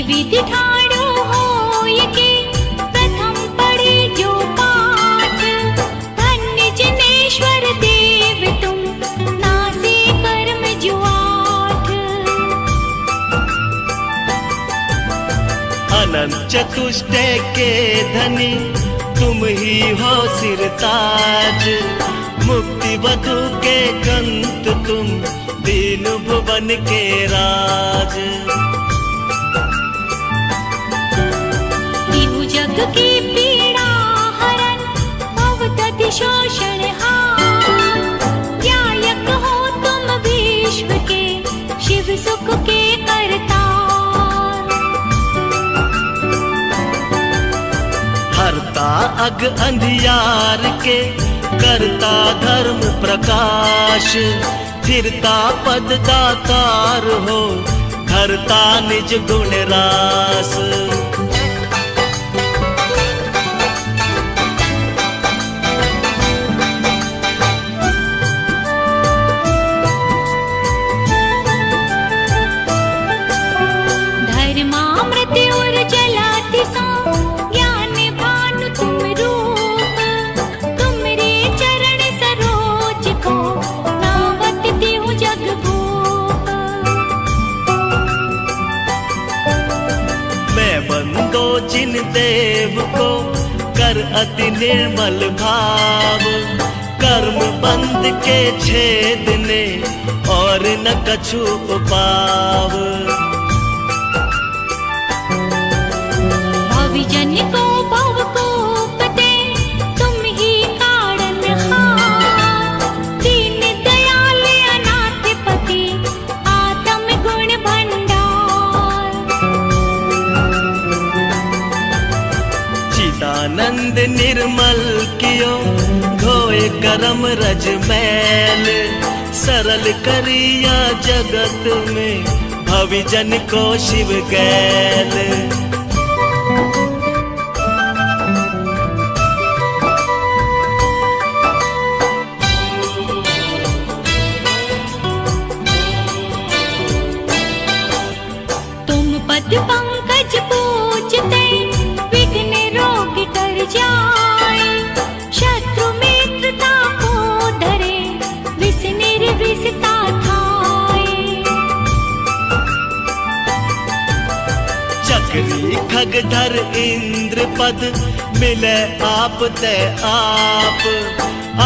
विधि ठाड़ो होय के प्रथम पढ़े जो पाठ, धन्य जनेश्वर देव तुम नासे कर्म जो आठ। अनंत चतुष्टय के धनी तुम ही हो सिरताज, मुक्ति वधु के कंत तुम दीन भुवन के राज। जग की पीड़ा हरण भवदति शोषण हार, न्यायक हो तुम विश्व के शिव सुख के करतार। हरता अग अंधियार के करता धर्म प्रकाश, फिरता पद दातार हो धरता निज गुण रास। जिन देव को कर अति निर्मल भाव, कर्म बंध के छेदने और न कछु उपाव। भविजन को भव को पते तुम ही कारण हार, दीन दयाल अनाथ पति आत्म गुण भंडार। आनंद निर्मल कियो धोए करम रज मैल, सरल करिया जगत में भविजन को शिव गैल। तुम पद पंकज पूजते विघ्न रोग टर जाए, शत्रु मित्रता को धरे विष निर्विषता थाए। चक्री खगधर इंद्र पद मिले आप ते आप,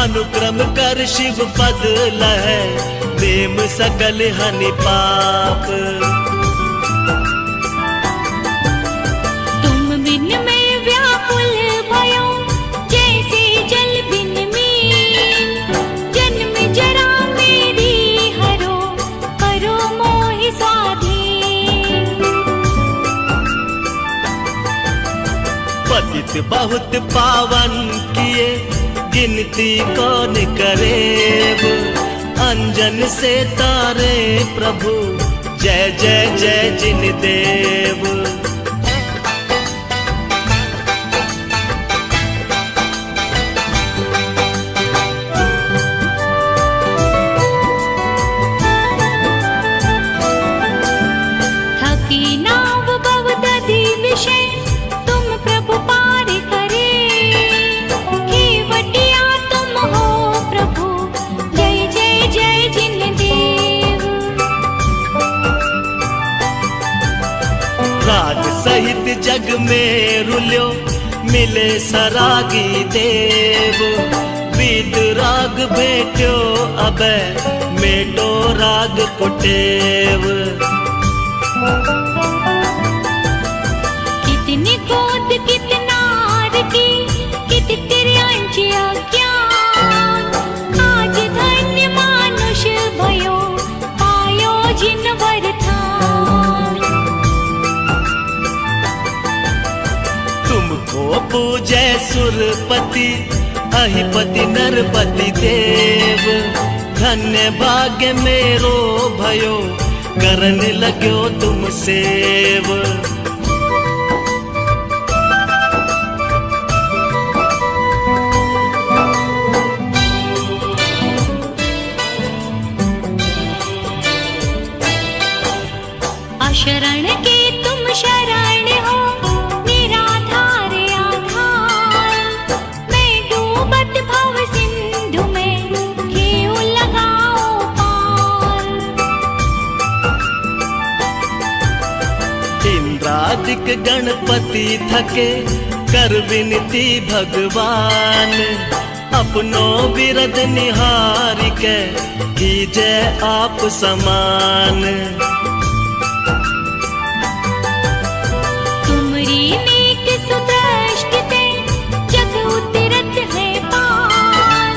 अनुक्रम कर शिव पद लहे देम सकल हनि पाप। पतित बहुत पावन किए गिनती कौन करेब, अंजन से तारे प्रभु जय जय जय जिन देव। थकी नाव भवदधि विषय तुम प्रभु पार करे, केवटिया तुम हो प्रभु जय जय जय जिन देव। राग सहित जग में रुल्यो मिले सरागी देव, बीत राग भेट्यो अबे मेटो राग कुटेव। कितनी गोद कितनार की कित तिर्यांच अज्ञान, आज धन्य मानुष भयो पायो जिन वरदान। तुमको पूजै सुरपति अहिपति नरपति देव। धन्य भाग्य मेरो भयो, करन लग्यो तुम सेव। शरण के तुम शरण हो, निराधार आधार। मैं डूबत भव सिंधु में, घेऊ लगाओ पार। इंद्रादिक गणपति थके, कर विनती भगवान। अपनो बिरद निहार के, कीजै आप समान। नेक सुदृष्ट ते, जग उतरत है पार।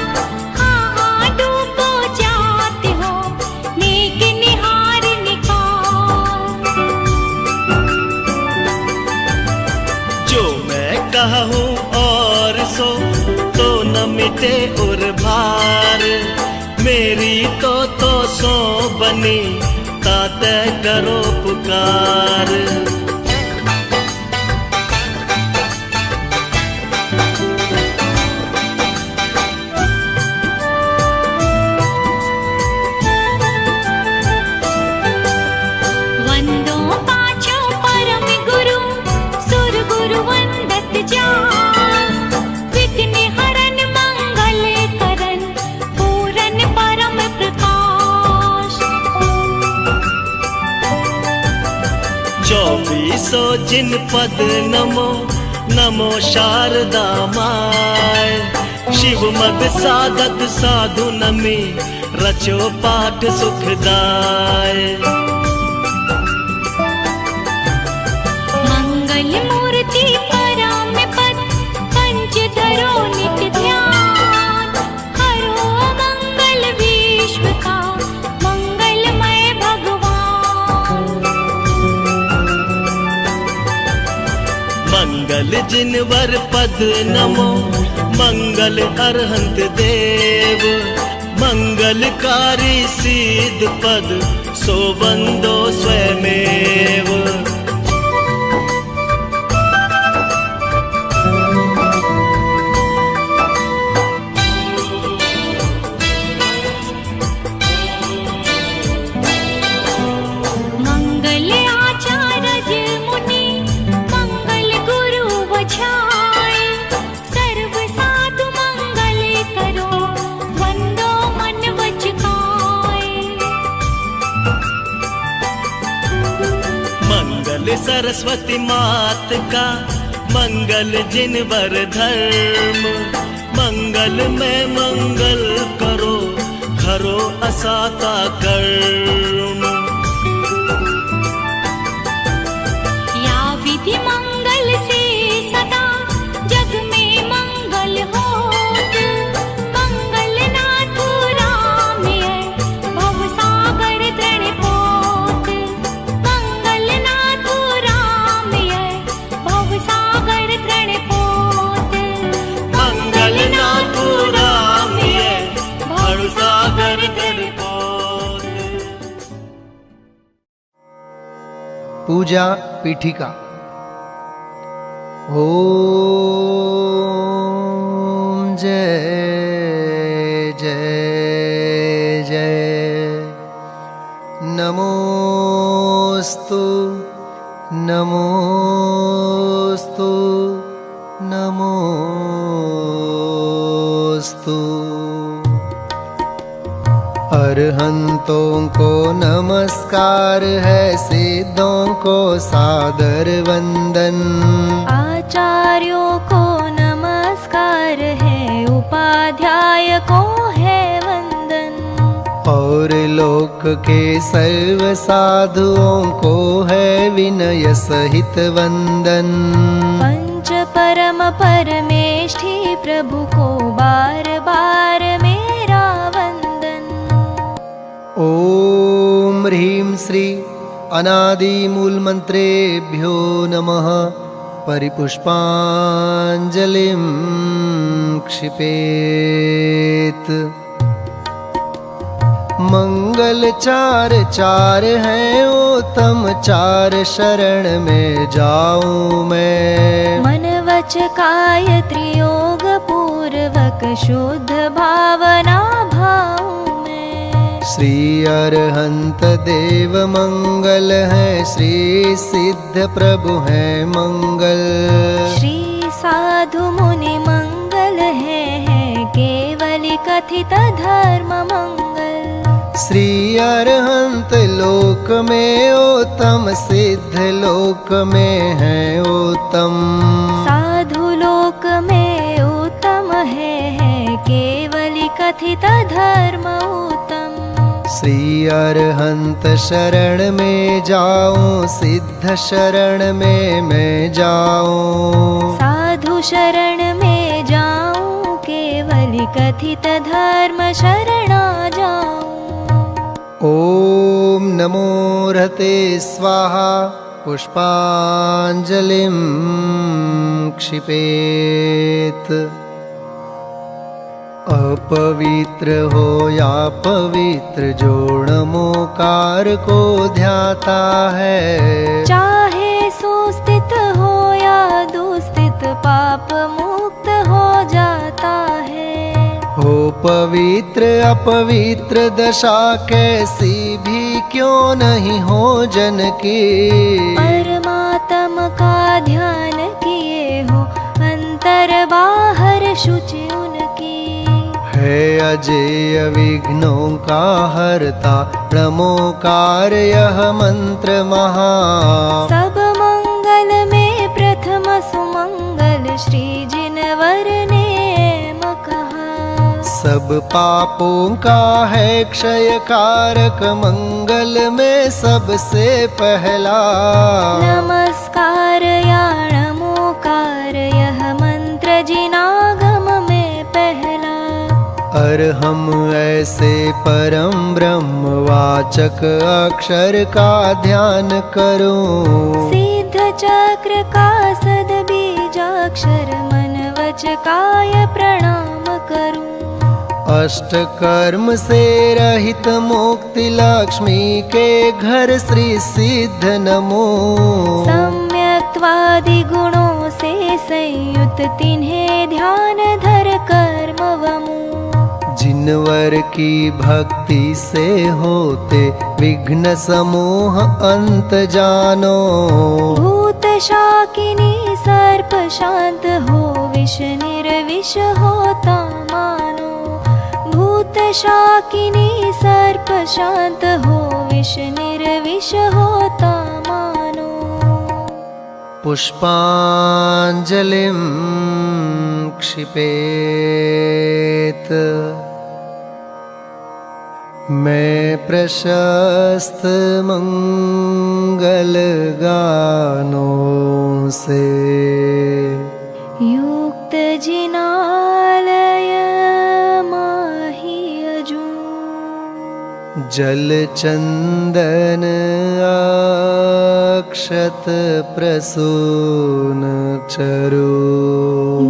हाँ डूबो जाते हो, नेक निहार निकार। जो मैं कहूँ और सो, तो न मिटे और भार। मेरी तो सो बनी, ताते करो पुकार। चौबीसो जिन पद नमो, नमो शारदा माय। शिव मग साधक साधु नमी, रचो पाठ सुखदाय। मंगल मूर्ति परम पद, पंच धरो नित्य ध्यान। हरो मंगल विश्व का, मंगलमय भगवान। मंगल जिनवर पद नमो, मंगल अरहंत देव। मंगलकारी सिद्ध पद, सो बंदो स्वयमेव। सरस्वती मात का, मंगल जिनवर धर्म। मंगल में मंगल करो, करो असाता कर्म। या विधि मंगल से सदा, जग में मंगल होत। मंगल नाथ राम भव सागर दृढ़ पोत। मंगल नाथ राम भव सागर दृढ़ पोत। मंगल नाथ राम भव सागर दृढ़ पोत। पूजा पीठिका। ओम जय जय जय। नमोस्तु नमोस्तु नमोस्तु। अरहंतों को नमस्कार है, सिद्धों को सादर वंदन। आचार्यों को नमस्कार है, उपाध्याय को है वंदन। और लोक के सर्व साधुओं को है विनय सहित वंदन। पंच परम परमेष्ठी प्रभु को बार बार मेरा वंदन। ओम ह्रीं श्री अनादि मूल मंत्रेभ्यो नमः। परिपुष्पांजलिं क्षिपेत। मंगल चार चार हैं उत्तम, चार शरण में जाऊं मैं। मन वच काय त्रियोग पूर्वक शुद्ध भावना भाऊं मैं। श्री अरहंत देव मंगल है, श्री सिद्ध प्रभु है मंगल। श्री साधु मुनि मंगल है केवली कथित धर्म मंगल। श्री अरहंत लोक में उत्तम, सिद्ध लोक में है उत्तम। साधु लोक में उत्तम है केवली कथित धर्म उत्तम। श्री अरहंत शरण में जाऊं, सिद्ध शरण में मैं जाऊं। साधु शरण में जाऊं, केवली कथित धर्म शरणा जाऊं। ओम नमो रहते स्वाहा, पुष्पांजलिं क्षिपेत। अपवित्र हो या पवित्र, जो नमोकार को ध्याता है। चाहे सुस्थित हो या दुस्थित, पाप मुक्त हो जाता है। हो पवित्र अपवित्र दशा कैसी भी क्यों नहीं हो जन की। परमात्मा का ध्यान किए हो, अंतर बाहर शुचि उनकी। है अजेय विघ्नों का हरता, नमोकार यह मंत्र महा। सब मंगल में प्रथम सुमंगल, श्री जिनवर ने कहा। सब पापों का है क्षय कारक, मंगल में सबसे पहला। नमस्कार या नमोकार, यह मंत्र जिनागम में पहला। अरहम ऐसे परम ब्रह्म वाचक अक्षर का ध्यान करूं। सिद्ध चक्र का सद बीजाक्षर, मन वच काय प्रणाम करूं। अष्ट कर्म से रहित मुक्ति लक्ष्मी के घर श्री सिद्ध नमो। सम्यक्त्वादि गुणों से संयुक्त, तिन्हें ध्यान धर कर्म वमु। जिनवर की भक्ति से होते विघ्न समूह अंत जानो। भूत शाकिनी सर्प शांत हो, विष निर्विष होता मानो। भूत शाकिनी सर्प शांत हो, विष निर्विष होता मानो। पुष्पांजलिं क्षिपेत। मैं प्रशस्त मंगल गानों से युक्त जिनालय माहि अजूं। जल चंदन अक्षत प्रसून चरु।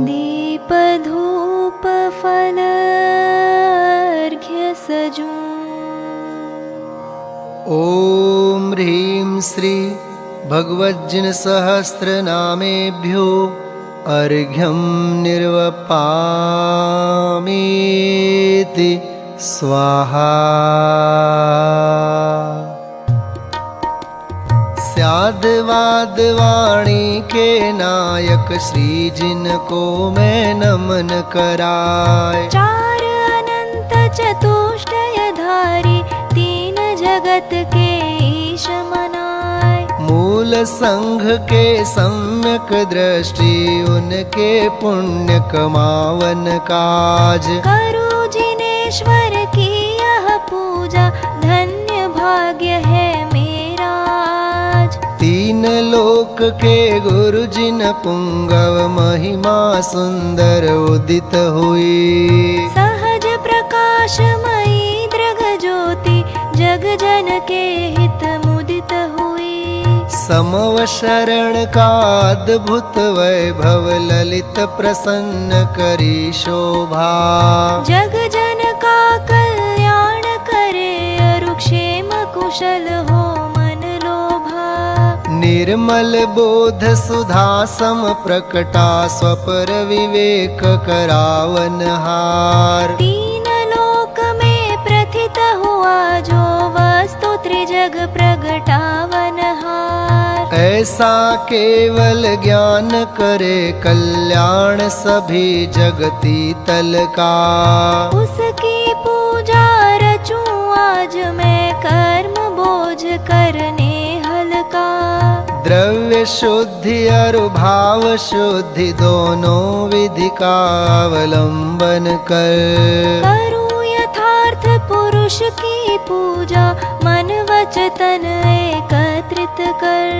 दीप धूप फल अर्घ्य सजूं। ओम ह्रीं श्री भगवज्जिन सहस्र नामेभ्यो अर्घ्यं निर्वपामीति स्वाहा। स्याद्वाद वाणी के नायक, श्री जिनको मैं नमन कराय। चार अनंत चतुष्टयधारी, तीन जगत के ईश मनाय। मूल संघ के सम्यक दृष्टि, उनके पुण्य कमावन काज। करु जिनेश्वर की यह पूजा, धन्य भाग्य है मेरा आज। तीन लोक के गुरु जिन पुंगव, महिमा सुंदर उदित हुई। सहज प्रकाशमयी दृग ज्योति, जग जन के हित मुदित हुई। समव शरण का अद्भुत वैभव ललित प्रसन्न करी शोभा। जग जन का कल्याण करे अरुक्षेम कुशल हो मन लोभा। निर्मल बोध सुधा सम प्रकटा स्वपर विवेक करावन हार। तीन लोक में प्रथित हुआ जो वस्तु त्रिजग प्रगटावन हार। ऐसा केवल ज्ञान करे कल्याण सभी जगती तल का। उसकी पूजा रचूं आज मैं कर्म बोझ करने हल्का। द्रव्य शुद्धि और भाव शुद्धि दोनों विधि का अवलंबन कर। करूं यथार्थ पुरुष की पूजा मन वच तन एकत्रित कर।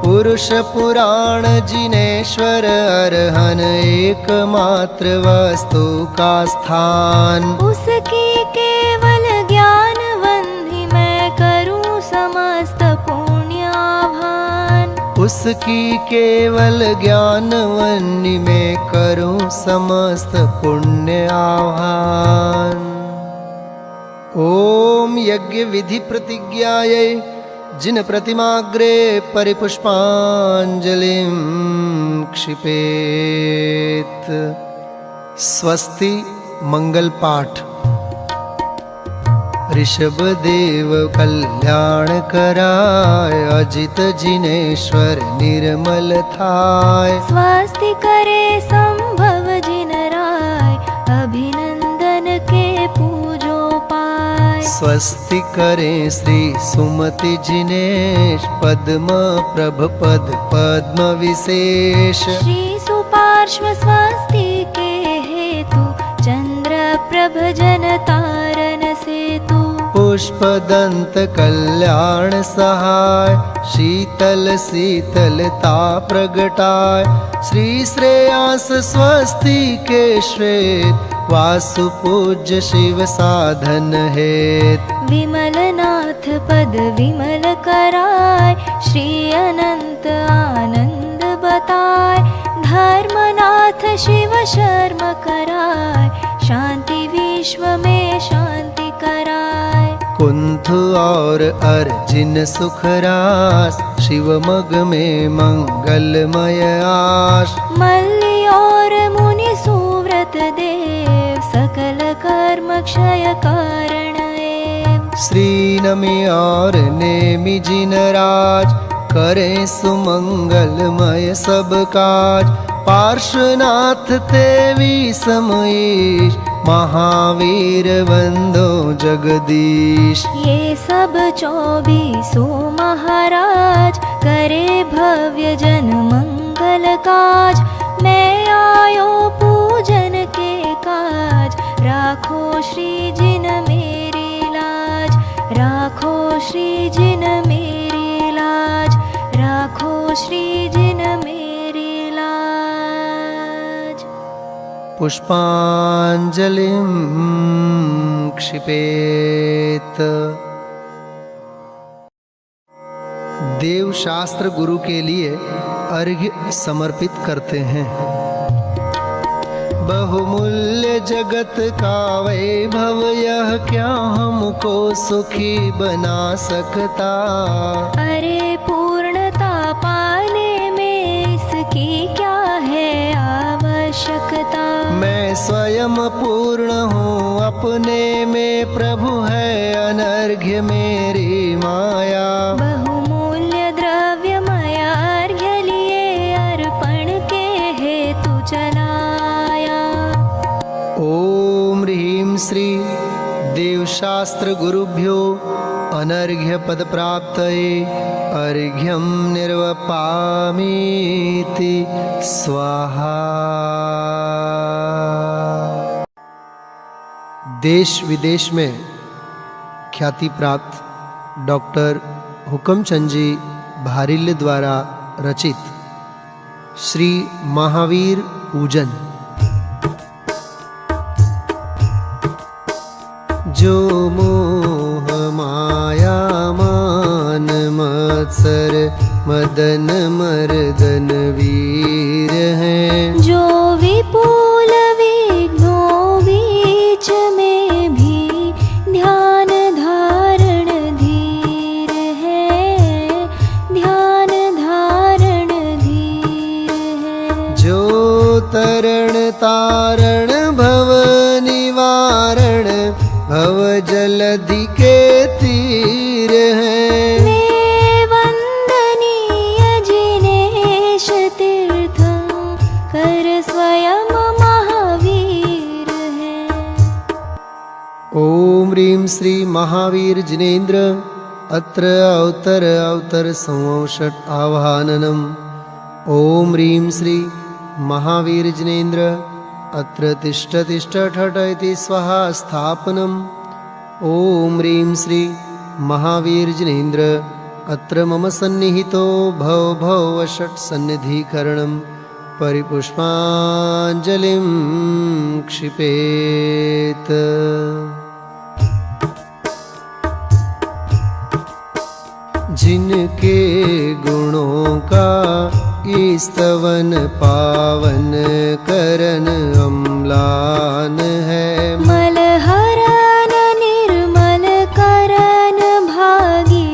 पुरुष पुराण जिनेश्वर अरहन एकमात्र वस्तु का स्थान। उसकी केवल ज्ञान वंदि मैं करूं समस्त पुण्याभान। उसकी केवल ज्ञान वन्नी में करूं समस्त पुण्य आह्वान। ओम यज्ञ विधि प्रतिज्ञायै जिन प्रतिमाग्रे परिपुष्पांजलिं क्षिपेत। स्वस्ति मंगल पाठ। ऋषभ देव कल्याण कराय अजित जिनेश्वर निर्मल थाय। स्वस्ति करे संभव जिन राय अभिनंदन के पूजो पाय। स्वस्ति करें श्री सुमति जिनेश पद्म प्रभ पद पद्म विशेष। श्री सुपार्श्व स्वस्ति के हेतु चंद्र प्रभ जन तारन सेतु। पुष्पदंत कल्याण सहाय शीतल शीतलता प्रगटाय। श्री श्रेयांस स्वस्ति के श्वेत वासु पूज्य शिव साधन हेत। विमल नाथ पद विमल कराय श्री अनंत आनंद बताय। धर्मनाथ शिव शर्म कराय शांति विश्व में शांति कराय। कुंथ और अर्जिन सुखरास शिव मग में मंगलमय आश। मल्ली और मुनि सुव्रत देव सकल कर्म क्षय कारण एव। श्री नमि और नेमि जिन राज करें सुमंगलमय सब काज। पार्श्वनाथ तेवी समईश महावीर वंदो जगदीश। ये सब 24 महाराज करे भव्य जन मंगल काज। मैं आयो पूजन के काज राखो श्री जिन मेरी लाज। राखो श्री जिन मेरी लाज। राखो श्री जिन मेरी लाज। पुष्पांजलिं क्षिपेत। देव शास्त्र गुरु के लिए अर्घ्य समर्पित करते हैं। बहुमूल्य जगत का वैभव यह क्या हमको सुखी बना सकता। अरे पूर्णता पाने में इसकी क्या है आवश्यकता। मैं स्वयं पूर्ण हूँ अपने में प्रभु है अनर्घ्य मेरी माया। बहुमूल्य द्रव्य माया अर्घ्य लिए अर्पण के हेतु चलाया। ओम ह्रीं श्री देव शास्त्र गुरुभ्यो अनर्घ्य पद प्राप्तये अर्घ्यं निर्वपामीति स्वाहा। देश विदेश में ख्याति प्राप्त डॉक्टर हुकमचंद जी भारिल्य द्वारा रचित श्री महावीर पूजन। जो मोह माया मान मत्सर मदन मर्दन वीर हैं। जो विपुल विघ्नों बीच में भी ध्यान धारण धीर है, ध्यान धारण धीर है। जो तरण तारण भव निवारण भव जलधि के तीर हैं। वे वंदनीय जिनेश तीर्थंकर स्वयं महावीर हैं। ओम ह्रीं श्री महावीर जिनेन्द्र अत्र अवतर संवषट आवाहननम्। ओम ह्रीं श्री महावीर जिनेन्द्र अत्र तिष्ठ तिष्ठ ठठ इति स्वाहा स्थापनम्। ओम ह्रीं श्री महावीर जिनेन्द्र अत्र मम सन्निहितो भव भव वषट् सन्निधिकरणं परिपुष्पाञ्जलिं क्षिपेत्। जिनके गुणों का स्तवन पावन करन अम्लान है। मलहरन निर्मल करन भागी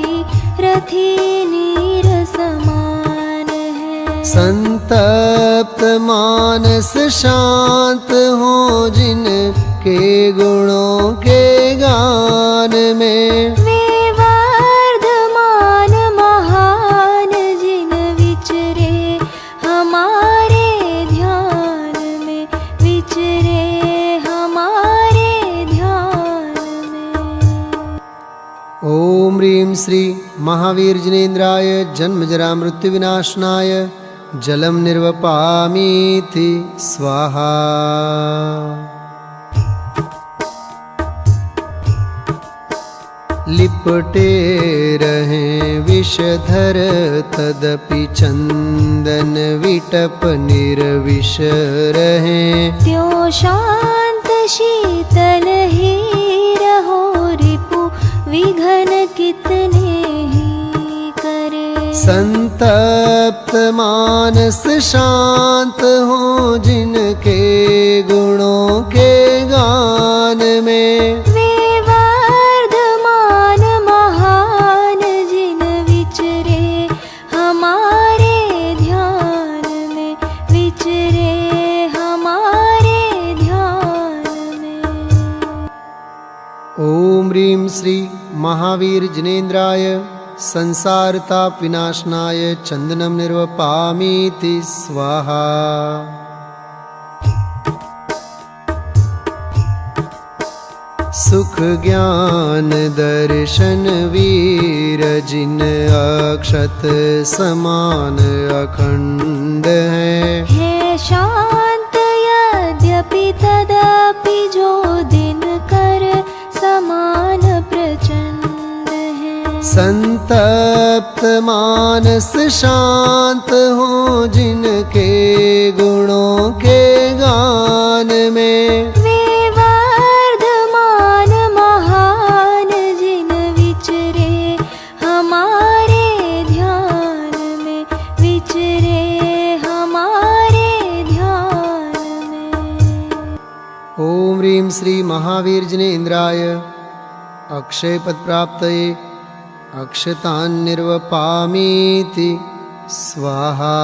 रथी नीर समान है। संतप्त मानस शांत हो जिनके गुणों के गान में। वे वर्धमान महान जिन विचरे हमारे ध्यान में, विचरे हमारे ध्यान में। ओम ह्रीं श्री महावीर जिनेन्द्राय जन्म जरा मृत्यु विनाशनाय जलम निर्वपामीति स्वाहा। लिपटे रहें विषधर तदपि चंदन विटप निर्विष रहें। त्यों शांत शीतल ही रहो रिपु विघन कितने ही करे। संतप्त मानस शांत हो जिनके गुणों के गान में। वे वर्धमान महान जिन विचरे हमारे ध्यान में, विचरे हमारे ध्यान में। ओम ह्रीं श्री महावीर जिनेन्द्राय संसार ताप विनाशनाय चंदनम निर्वपामीति स्वाहा। सुख ज्ञान दर्शन वीर जिन अक्षत समान अखंड है। शांत यद्यपि तदपि जो दिन कर समान प्रचंड है। संतप्त मानस शांत हो जिनके गुणों के गान में। वे वर्धमान महान जिन विचरे हमारे ध्यान में, विचरे हमारे ध्यान में। ओम ह्रीं श्री महावीर जिनेन्द्राय अक्षय पद प्राप्तये अक्षतान् निर्वपामीति स्वाहा।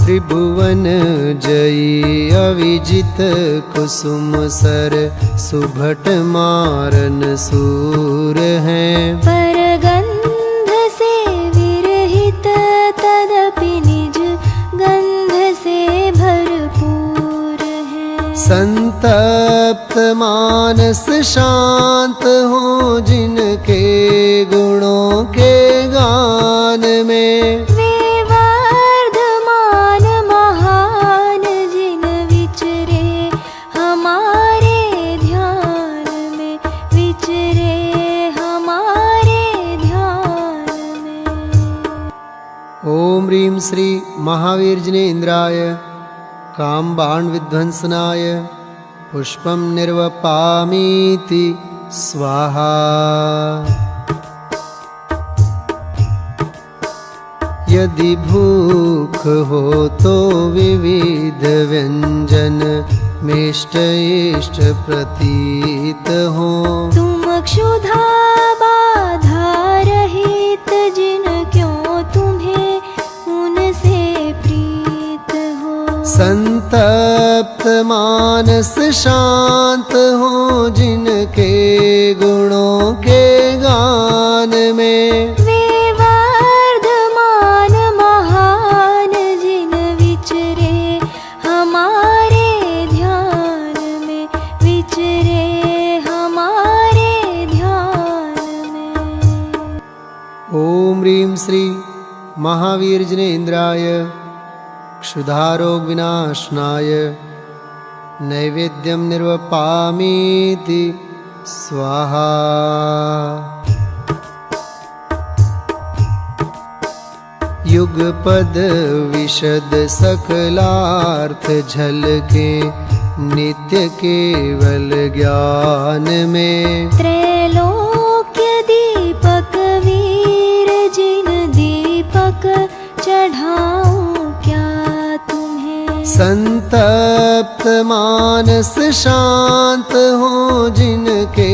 त्रिभुवन जयी अविजित कुसुम सर सुभट मारन सूर हैं। परगंध से विरहित तदपि निज गंध से भरपूर है। संतप्त मानस शांत हो जिनके गुणों के गान में। वे वर्धमान महान जिन विचरे हमारे ध्यान में, विचरे हमारे ध्यान में। ओम ह्रीं श्री महावीर जिनेन्द्राय काम बाण विध्वंसनाय पुष्पम निर्वपामीति स्वाहा। यदि भूख हो तो विविध व्यंजन मिष्ट इष्ट प्रतीत हो। तुम क्षुधा बाधा रहित जिन क्यों तुम्हें उनसे प्रीत हो। संतप्त मानस शांत हो जिनके गुणों के गान में। वे वर्धमान महान जिन विचरे हमारे ध्यान में, विचरे हमारे ध्यान में। ओम ह्रीं श्री महावीर जिनेन्द्राय क्षुधारोग विनाशनाय नैवेद्यं निर्वपामीति स्वाहा। युगपद विशद सकलार्थ झलके नित्य केवल ज्ञान में। त्रैलोक्य दीपक वीर जिन दीपक चढ़ाऊं क्या तुम्हें। संतप्त मानस शांत हो जिनके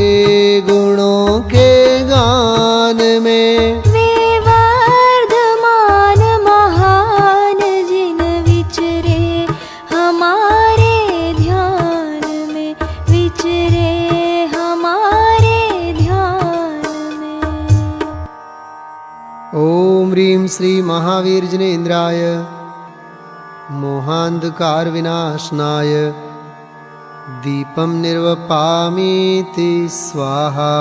गुणों के गान में। वे वर्धमान महान जिन विचरे हमारे ध्यान में, विचरे हमारे ध्यान में। ओम ह्रीं श्री महावीर जिनेन्द्राय मोहांधकार विनाशनाय दीपं निर्वपामीति स्वाहा।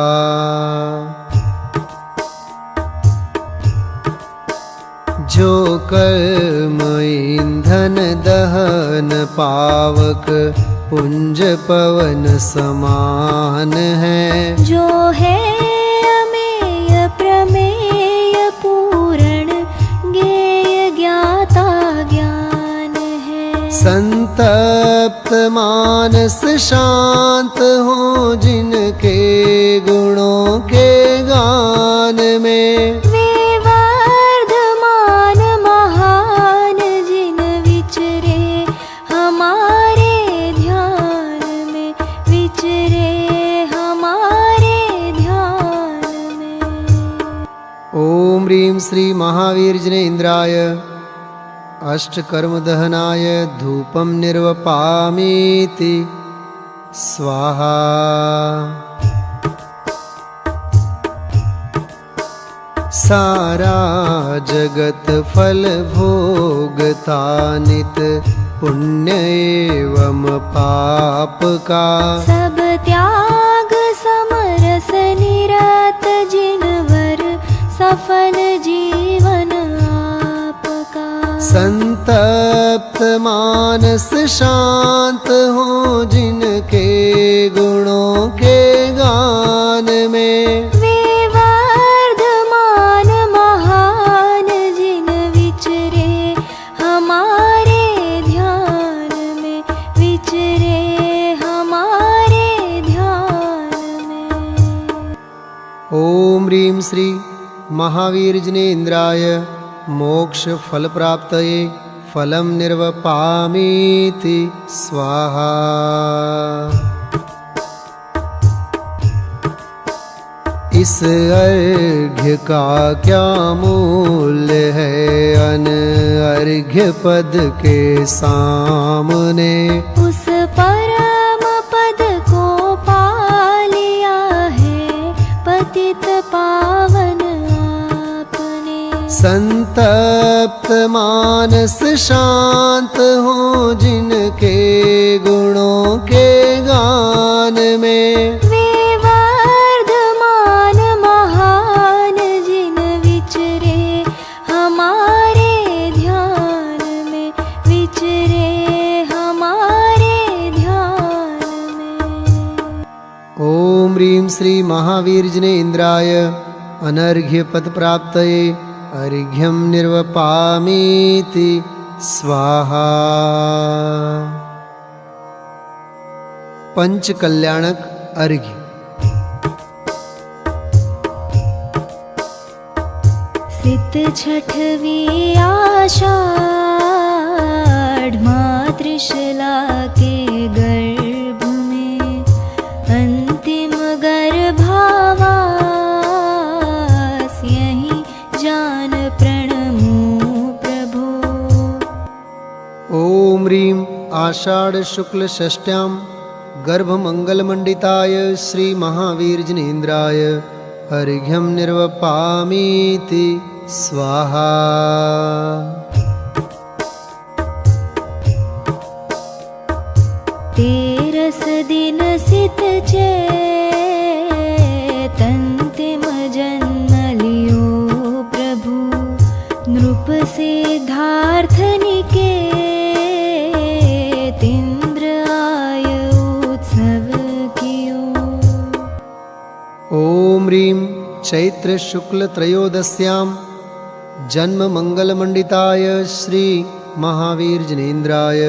जो कर्म ईंधन दहन पावक पुंज पवन समान है। जो है अमेय प्रमेय पूर्ण ज्ञेय ज्ञाता ज्ञान है। संतप्त मानस शांत हो जिनके गुणों के गान में। वे वर्धमान महान जिन विचरे हमारे ध्यान में, विचरे हमारे ध्यान में। ओम ह्रीं श्री महावीर जिनेन्द्राय अष्टकर्म दहनाय धूपं निर्वपामीति स्वाहा। सारा जगत फल भोगता नित पुण्य एवं पाप का। सब त्याग समरस निरत जिनवर सफल जीवन आपका। संतप्त मानस शांत हो जिनके गुणों के गान में। वे वर्धमान महान जिन विचरे हमारे ध्यान में, विचरे हमारे ध्यान में। ओम ह्रीं श्री महावीर जिनेन्द्राय मोक्ष फल प्राप्तये फलं निर्वपामीति स्वाहा। इस अर्घ्य का क्या मूल्य है अनर्घ्य पद के सामने। उस परम पद को पा लिया है पतित पावन आपने। संतप्त मानस शांत हो जिनके गुणों के गान में। वे वर्धमान महान जिन विचरे हमारे ध्यान में, विचरे हमारे ध्यान में। ओम ह्रीं श्री महावीर जिनेन्द्राय अनर्घ्य पद प्राप्तये अर्घ्यं निर्वपामीति स्वाहा। पंच कल्याणक अर्घ्य। छठवी आषाढ़ मातृशला के गर्भ में अंतिम गर्भावास यहीं जान प्रणमो प्रभो। ओम ह्रीं आषाढ़ शुक्ल षष्ट्यां गर्भमंगलमंडिताय श्री महावीर जिनेन्द्राय अर्घ्यं निर्वपामीति स्वाहा। तेरस दिन सित चेतंतिम जन्म लियो प्रभु नृप सिद्धार्थ निकेतिंद्र आय उत्सव कियो। ओम ह्रीं चैत्र शुक्ल त्रयोदश्यां जन्म मंगलमंडिताय श्री महावीर जिनेन्द्राय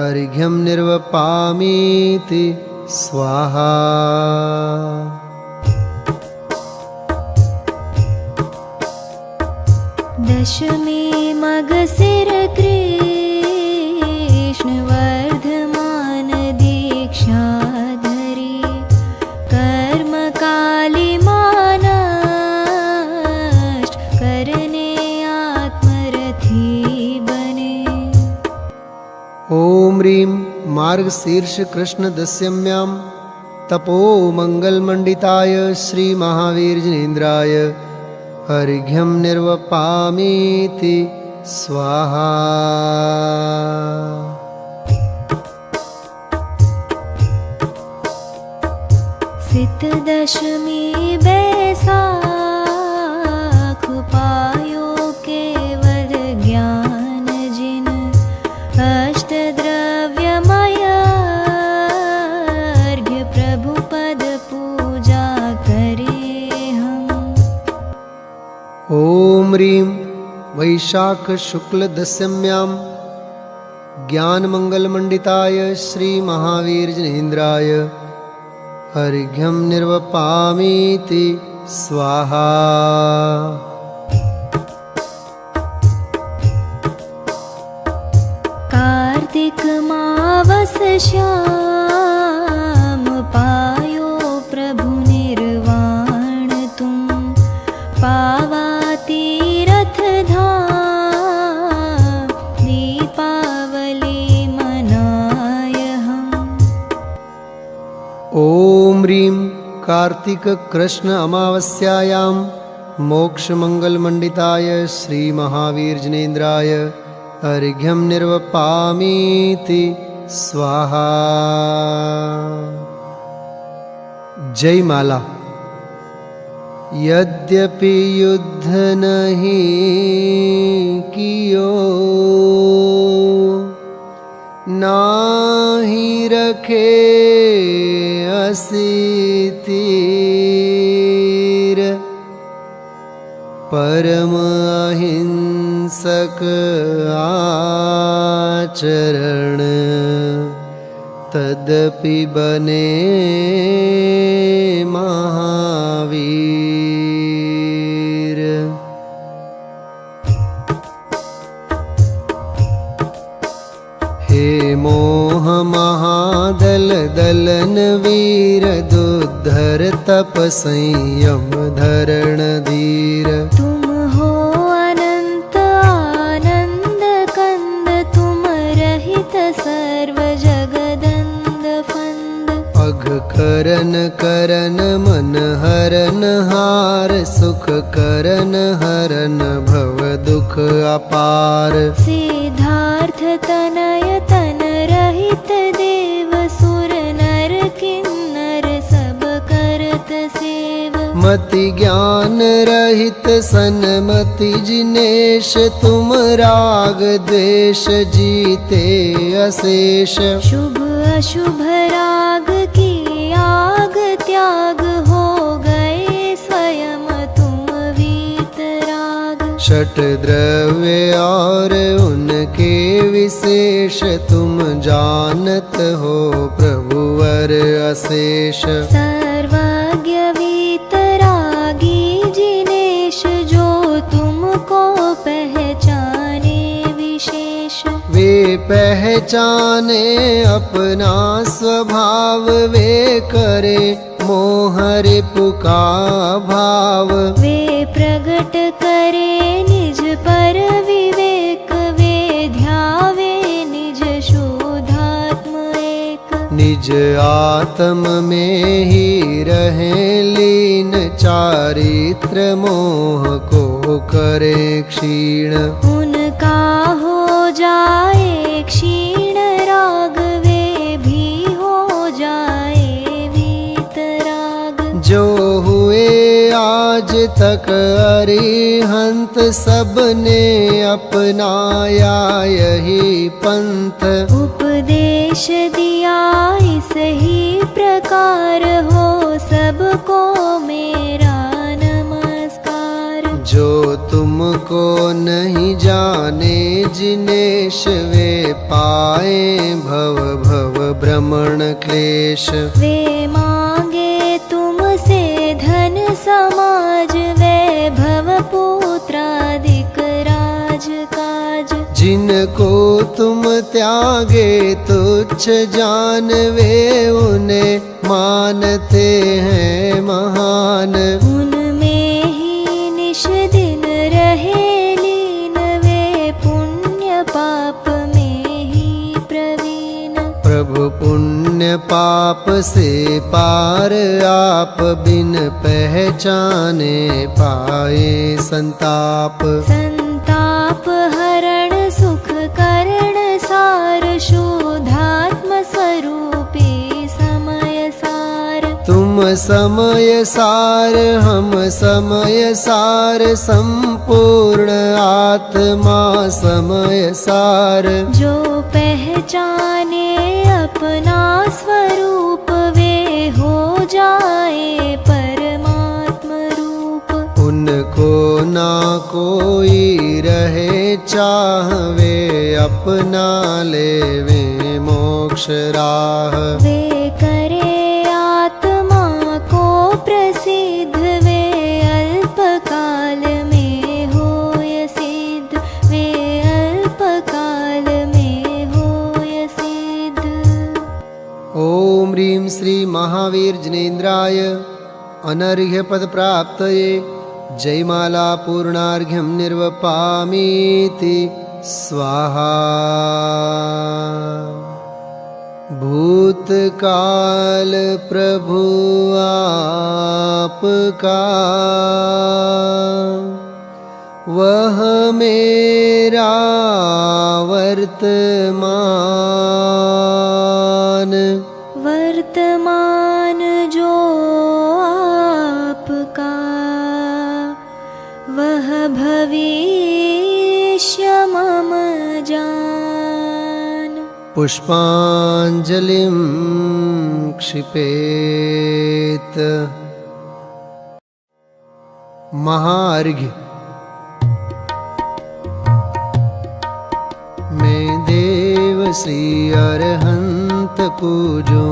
अर्घ्यं निर्वपामीति स्वाहा। दशमी मगसिर कृष्ण वर्धमान दीक्षा धरी कर्म काली मानष्ट करने आत्मरथी बने। ओम ह्रीं मार्गशीर्ष कृष्ण दशम्यां तपो मंगलमंडिताय श्री महावीर जिनेन्द्राय अर्घ्यं निर्वपामीति स्वाहा। सित दशमी बैसाख पायो केवल ज्ञान जिन अष्ट द्रव्यमय अर्घ्य प्रभु पद पूजा करे हम। ओम ह्रीं वैशाख शुक्ल दशम्यां ज्ञान मंगलमंडिताय श्री महावीर जिनेन्द्राय अर्घ्यं निर्वपामीति स्वाहा। कार्तिक मावस श्याम पायो प्रभु निर्वाण तुम पावा तीरथ धाम दीपावली मनाय हम। ओम ह्रीं कार्तिक कृष्ण अमावस्यायां मोक्ष मंगलमंडिताय श्री महावीर जिनेन्द्राय अर्घ्यं निर्वपामीति स्वाहा। जय माला। यद्यपि युद्ध नहीं कियो नाही रखे असितीर परम अहिंसक आचरण तदपि बने महावीर। हे मोह महादल दलन वीर दुद्धर तप संयम धरण धीर। तुम हो अनंत आनंद कंद तुम रहित सर्व जगदंद फंद। अघ करन करन मन हरन हार सुख करन हरन भव दुख अपार। सिद्धार्थ तनय तन रहित देव सुर नर किन्नर सब करत सेव। मति ज्ञान रहित सनमति जिनेश तुम राग द्वेष जीते अशेष। शुभ अशुभ राग की आग त्याग हो गए स्वयं तुम वीतराग। षट द्रव्य और उनके विशेष तुम जानत हो प्रभुवर अशेष। सर्वज्ञ वीतरागी जिनेश जो वे पहचाने अपना स्वभाव, वे करे मोह रिपु का भाव। वे प्रगट करे निज पर विवेक, वे ध्यावे निज शुद्धात्म एक। निज आत्म में ही रहे लीन, चारित्र मोह को करे क्षीण। उनका हो जाए क्षीण राग, वे भी हो जाए वीतराग। जो हुए आज तक अरिहंत, सबने अपनाया यही पंथ। उपदेश दिया इस ही प्रकार, हो सबको मेरा नमस्कार। जो तुमको नहीं जाने जिनेश, वे पाए भव भव भ्रमण क्लेश। वे मांगे तुमसे धन समाज, वैभव पुत्रादिक राज काज। जिनको तुम त्यागे तुच्छ जान, वे उन्हें मानते हैं महान। उनमें ही निश दिन रहे लीन, वे पुण्य पाप में ही प्रवीण। प्रभु पुण्य पाप से पार, आप बिन पहचाने पाए संताप। संताप हरण सुख करण सार, शुद्धात्म स्वरूपी समय सार। तुम समय सार हम समय सार, संपूर्ण आत्मा समय सार। जो पहचाने अपना स्वरूप, वे हो जाए परमात्म रूप। उनको ना कोई रहे चाहवे, अपना लेवे मोक्ष राह। वे करे आत्मा को प्रसिद्ध, वे अल्प काल में होय सिद्ध, वे अल्प काल में होय सिद्ध। ओम ह्रीं श्री महावीर जिनेन्द्राय अनर्घ्य पद प्राप्तये जयमाला पूर्णार्घ्यं निर्वपामीति स्वाहा। भूतकाल प्रभु आपका, वह मेरा वर्तमान। वर्तमान जो आपका, वह भविष्य मम जान। पुष्पांजलिं क्षिपेत। महार्घ्य। मैं देव श्री अरहंत पूजो,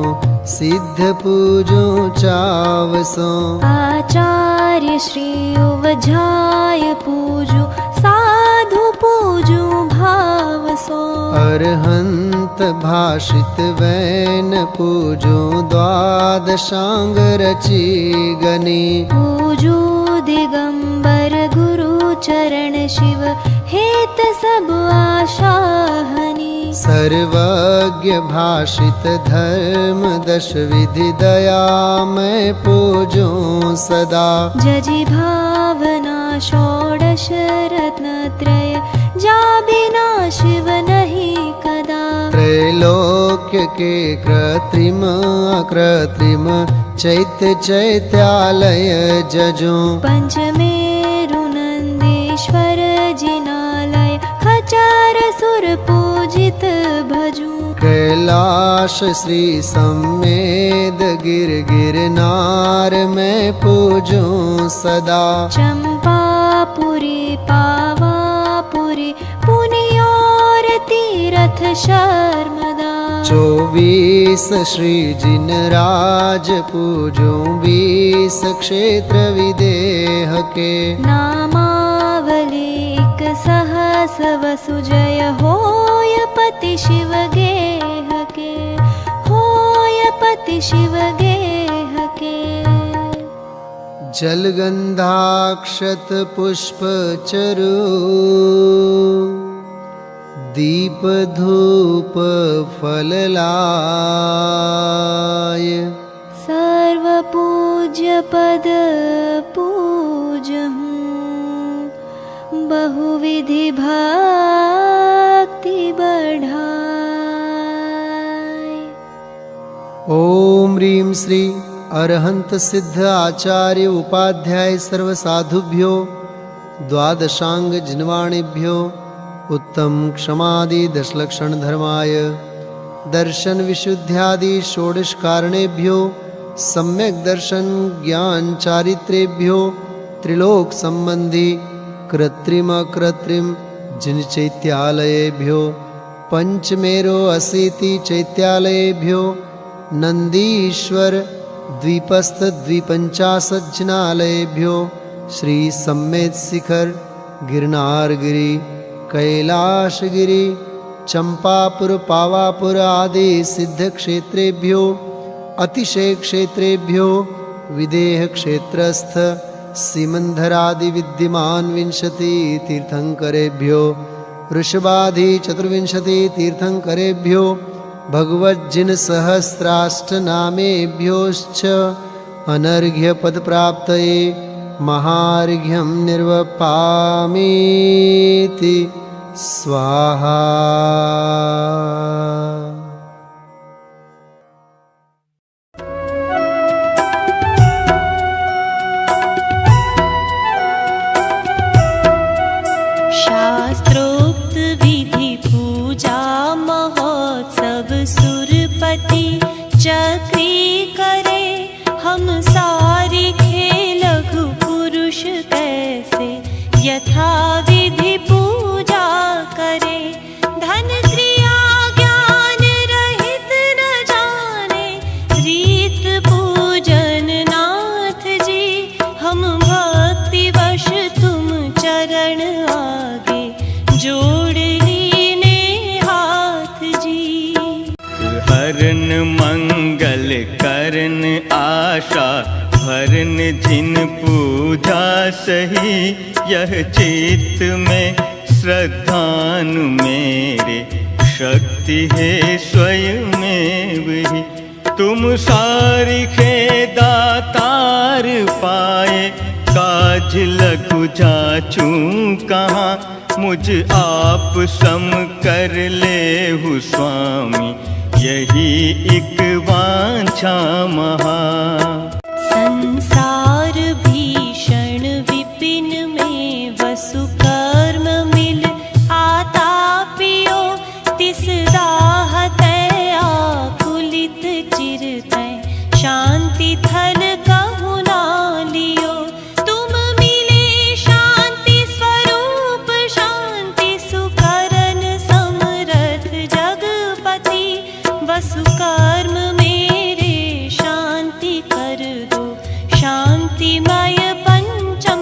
सिद्ध पूजो चावसो। आचार्य श्री उवझाय पूजो, साधु पूजो भाव सो। अरहंत भाषित वैन पूजो, द्वादशांग रची गनी। पूजो दिगंबर गुरु चरण शिव, हेत सब आशाहनी। सर्वज्ञ भाषित धर्म दश विधि, दया मैं पूजो सदा। जजि भावना षोडश रत्नत्रय, जा बिना शिव नहीं कदा। त्रैलोक्य के कृत्रिम अकृत्रिम, चैत्य चैत्यालय जजो। पंचमेरु नंदीश्वर जिनालय, खचार सुर पूजित भजू। कैलाश श्री सम्मेद गिर गिरनार, मैं पूजो सदा। चंपापुरी पावापुरी, पुनियोर तीरथ तीर्थ शर्मदा। 24 श्री जिनराज पूजो 20 क्षेत्र विदेह के। नामावलिक सहस वसुजय होय पति शिव गेह के, होय पति शिव गेह के। जलगंधाक्षत पुष्प चरु दीप धूप फललाय। सर्व पूज्य पद पूजहूँ, बहुविधि भक्ति बढ़ाय। ओम ह्रीं श्री अरहंत सिद्ध आचार्य उपाध्याय सर्व साधुभ्यो द्वादशांग जिन्वाणिभ्यो उत्तम क्षमादि दशलक्षण धर्माय दर्शन विशुद्ध्यादि षोडश कारणेभ्यो सम्यक दर्शन ज्ञान चारित्रेभ्यो त्रिलोक संबंधी कृत्रिम अकृत्रिम जिन चैत्यालयेभ्यो पंचमेरो अशीति चैत्यालयेभ्यो नंदीश्वर द्वीपस्थ द्विपंचाशज्जनालयेभ्यो श्री सम्मेत शिखर गिरनारगिरी कैलाशगिरी चंपापुर पावापुर आदि सिद्ध क्षेत्रेभ्यो अतिशय क्षेत्रेभ्यो विदेह क्षेत्रस्थ सीमंधरादि विद्यमान 20 तीर्थंकरेभ्यो ऋषभादि 24 तीर्थंकरेभ्यो भगवज्जिन सहस्राष्ट नामेभ्योश्च अनर्घ्य पद प्राप्तये महार्घ्यं निर्वपामीति स्वाहा। शास्त्रोक्त विधि पूजा महोत्सव सुरपति चक्री करे। हम सारी खेल लघु पुरुष कैसे यथा विधि पूजा करे। धन क्रिया ज्ञान रहित न जाने रीत पूजन नाथ जी। हम भक्ति वश तुम चरण आगे जोड़ लीने हाथ जी। हरन मंगल करन आशा भरन जिन पूजा सही। यह चित्त में श्रद्धानु मेरे शक्ति है स्वयं ही। तुम सारिखे दातार पाए काज लघु जाचू कहाँ। मुझ आप सम कर ले हूँ स्वामी यही एक वांछा महा। संसार भीषण विपिन में वसु कर्म मिल आता पियो। तिस दाहते आकुलित चिरतै शांति थल कहु ना लियो। तुम मिले शांति स्वरूप शांति सुकरन समरथ जगपति। वसु कर्म मेरे शांति कर दो शांतिमय पंचम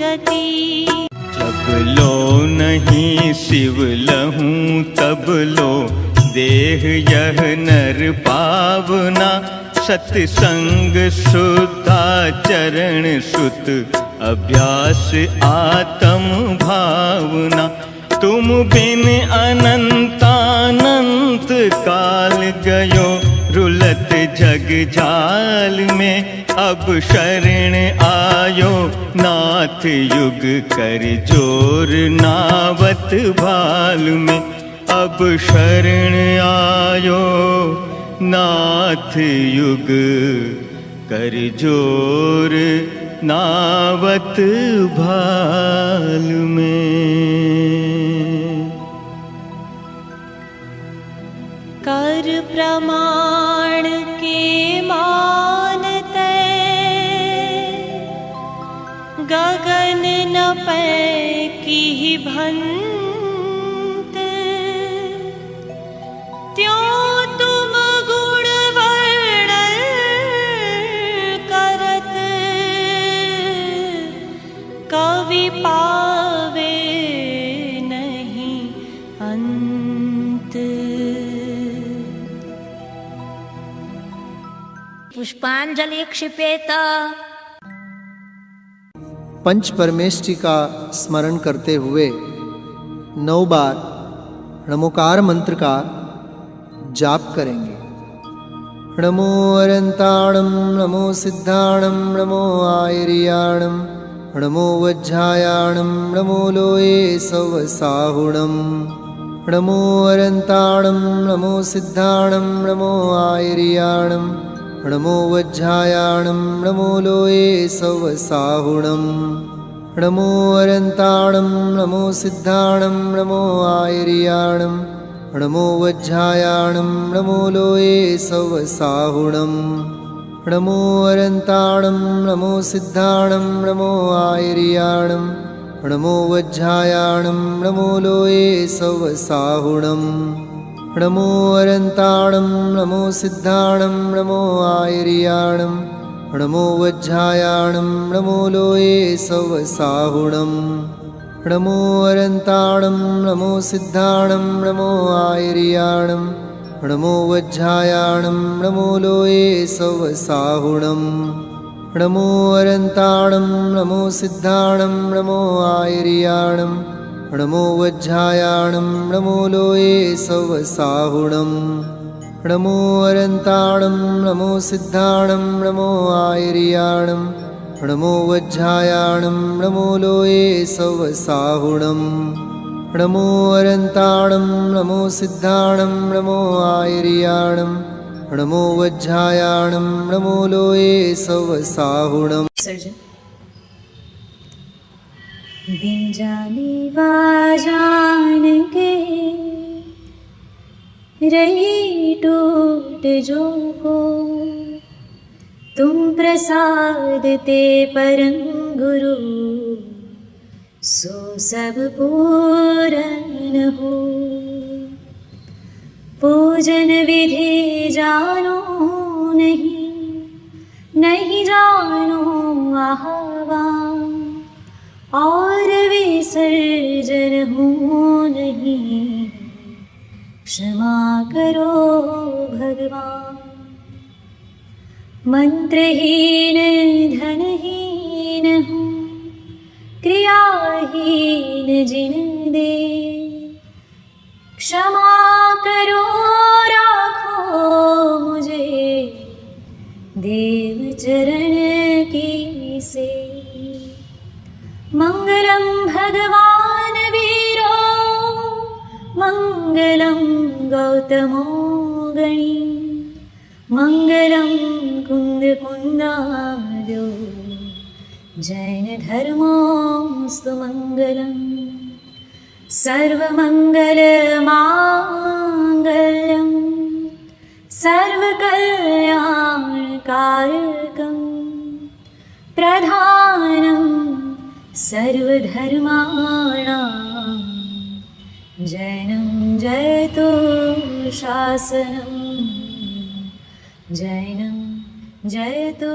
गति। जब लो नहीं शिव लहूं तब लो देह यह नर पावना। सत्संग शुद्धाचरण सुत अभ्यास आत्म भावना। तुम बिन अनंतानंत काल गयो रुलत जग जाल में। अब शरण आयो नाथ युग कर जोर नावत भाल में। अब शरण आयो नाथ युग कर जोर नावत भाल में। कर प्रमाण के मानते गगन न पै की भंत। पुष्पांजलि क्षिपेत। पंच परमेष्टि का स्मरण करते हुए 9 बार नमोकार मंत्र का जाप करेंगे। नमो अरंताणं नमो सिद्धाणं नमो आयर्याणं नमो वज्रायाणं नमो लोये सवसाहुणं। नमो अरंताणं नमो सिद्धाणं नमो आयर्याणं नमो वज्रायाणं नमो लोये सवसाहुणं। नमो अरंताणं नमो सिद्धाणं नमो आयर्याणं नमो वज्रायाणं नमो लोये सवसाहुणं। नमो अरंताणं नमो सिद्धाणं नमो आयर्याणं नमो वज्रायाणं नमो लोये सवसाहुणं। नमो अरंताणं नमो सिद्धाणं नमो आयर्याणं नमो वज्रायाणं नमो लोये सवसाहुणं। नमो अरंताणं नमो सिद्धाणं नमो आयर्याणं नमो वज्रायाणं नमो लोये सवसाहुणं। नमो अरंताणं नमो सिद्धाणं नमो आयर्याणं नमो वज्रायाणं नमो लोये सवसाहुणं। नमो अरंताणं नमो सिद्धाणं नमो आयर्याणं नमो वज्रायाणं नमो लोये सवसाहुणं। नमो अरंताणं नमो सिद्धाणं नमो आयर्याणं नमो वज्रायाणं नमो लोये सवसाहुणं। बिन जाने जान के रही टूट जो को, तुम प्रसाद ते परम गुरु सो सब पूरन हो। पूजन विधि जानो नहीं, नहीं जानो आह्वान, और विसर्जन हो नहीं, क्षमा करो भगवान। मंत्रहीन धनहीन हूँ, क्रियाहीन जिन दे, क्षमा करो राखो मुझे, देव चरण की से। मंगलम भगवान वीरो, मंगलम गौतमो गणी, मंगलम कुंद कुंदार्यो, जैन धर्मोस्तु मंगलम। सर्वमंगल मांगल्यम सर्वकल्याणकारकं, प्रधानं सर्वधर्माणां, जैनं जयतु शासनं, जैनं जयतु